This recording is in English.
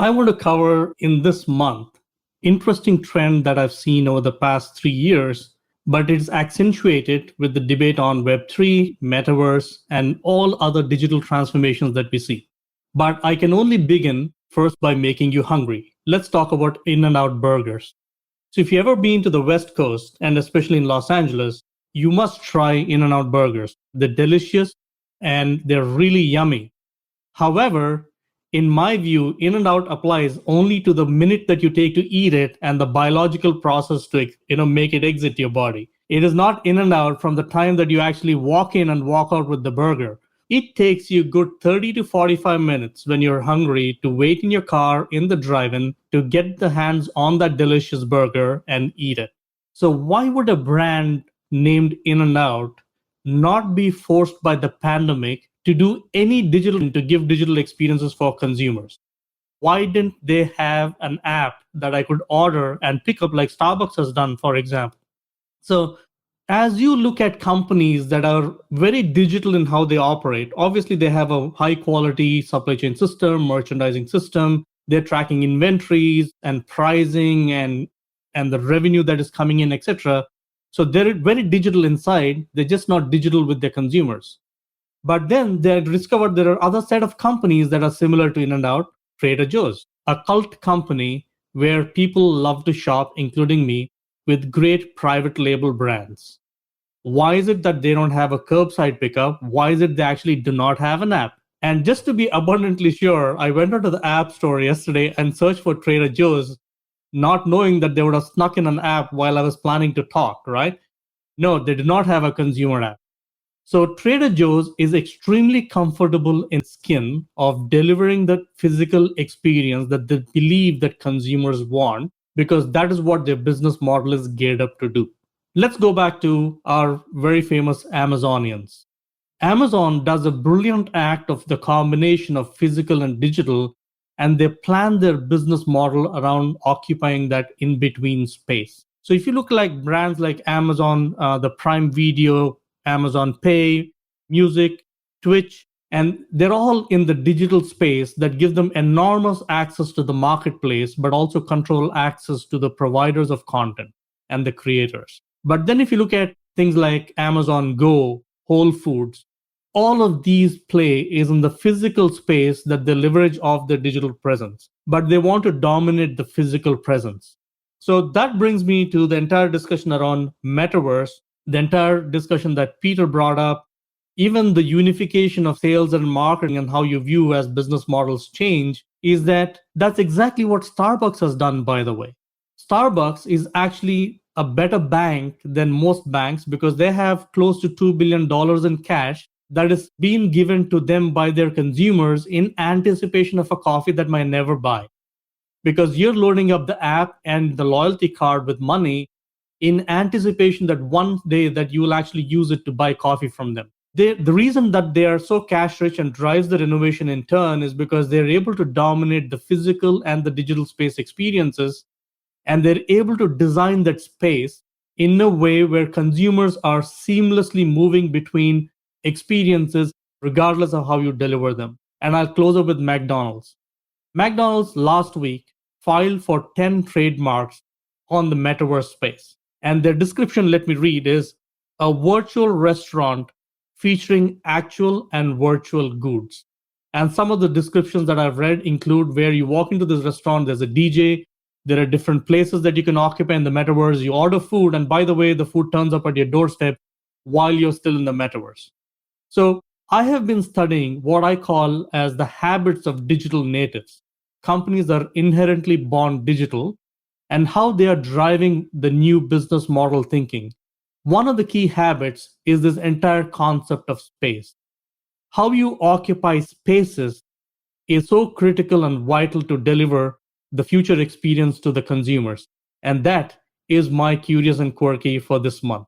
I want to cover in this month interesting trend that I've seen over the past 3 years, but it's accentuated with the debate on Web3, metaverse, and all other digital transformations that we see. But I can only begin first by making you hungry. Let's talk about In-N-Out burgers. So if you've ever been to the West Coast, and especially in Los Angeles, you must try In-N-Out burgers. They're delicious and they're really yummy. However, in my view, In-N-Out applies only to the minute that you take to eat it and the biological process to make it exit your body. It is not In-N-Out from the time that you actually walk in and walk out with the burger. It takes you good 30 to 45 minutes when you're hungry to wait in your car in the drive-in to get the hands on that delicious burger and eat it. So why would a brand named In-N-Out not be forced by the pandemic to do any to give digital experiences for consumers? Why didn't they have an app that I could order and pick up like Starbucks has done, for example? So as you look at companies that are very digital in how they operate, obviously they have a high quality supply chain system, merchandising system, they're tracking inventories and pricing and the revenue that is coming in, etc. So they're very digital inside, they're just not digital with their consumers. But then they discovered there are other set of companies that are similar to In-N-Out, Trader Joe's, a cult company where people love to shop, including me, with great private label brands. Why is it that they don't have a curbside pickup? Why is it they actually do not have an app? And just to be abundantly sure, I went onto the App Store yesterday and searched for Trader Joe's, not knowing that they would have snuck in an app while I was planning to talk, right? No, they did not have a consumer app. So Trader Joe's is extremely comfortable in skin of delivering the physical experience that they believe that consumers want, because that is what their business model is geared up to do. Let's go back to our very famous Amazonians. Amazon does a brilliant act of the combination of physical and digital, and they plan their business model around occupying that in-between space. So if you look like brands like Amazon, the Prime Video, Amazon Pay, Music, Twitch, and they're all in the digital space that gives them enormous access to the marketplace, but also control access to the providers of content and the creators. But then if you look at things like Amazon Go, Whole Foods, all of these play is in the physical space that they leverage off their digital presence, but they want to dominate the physical presence. So that brings me to the entire discussion around metaverse, the entire discussion that Peter brought up, even the unification of sales and marketing and how you view as business models change, is that's exactly what Starbucks has done, by the way. Starbucks is actually a better bank than most banks because they have close to $2 billion in cash that is being given to them by their consumers in anticipation of a coffee that might never buy. Because you're loading up the app and the loyalty card with money in anticipation that one day that you will actually use it to buy coffee from them. The reason that they are so cash rich and drives their innovation in turn is because they're able to dominate the physical and the digital space experiences, and they're able to design that space in a way where consumers are seamlessly moving between experiences regardless of how you deliver them. And I'll close up with McDonald's. McDonald's last week filed for 10 trademarks on the metaverse space. And their description, let me read, is a virtual restaurant featuring actual and virtual goods. And some of the descriptions that I've read include where you walk into this restaurant, there's a DJ, there are different places that you can occupy in the metaverse, you order food, and by the way, the food turns up at your doorstep while you're still in the metaverse. So I have been studying what I call as the habits of digital natives, companies that are inherently born digital, and how they are driving the new business model thinking. One of the key habits is this entire concept of space. How you occupy spaces is so critical and vital to deliver the future experience to the consumers. And that is my Curious and Quirky for this month.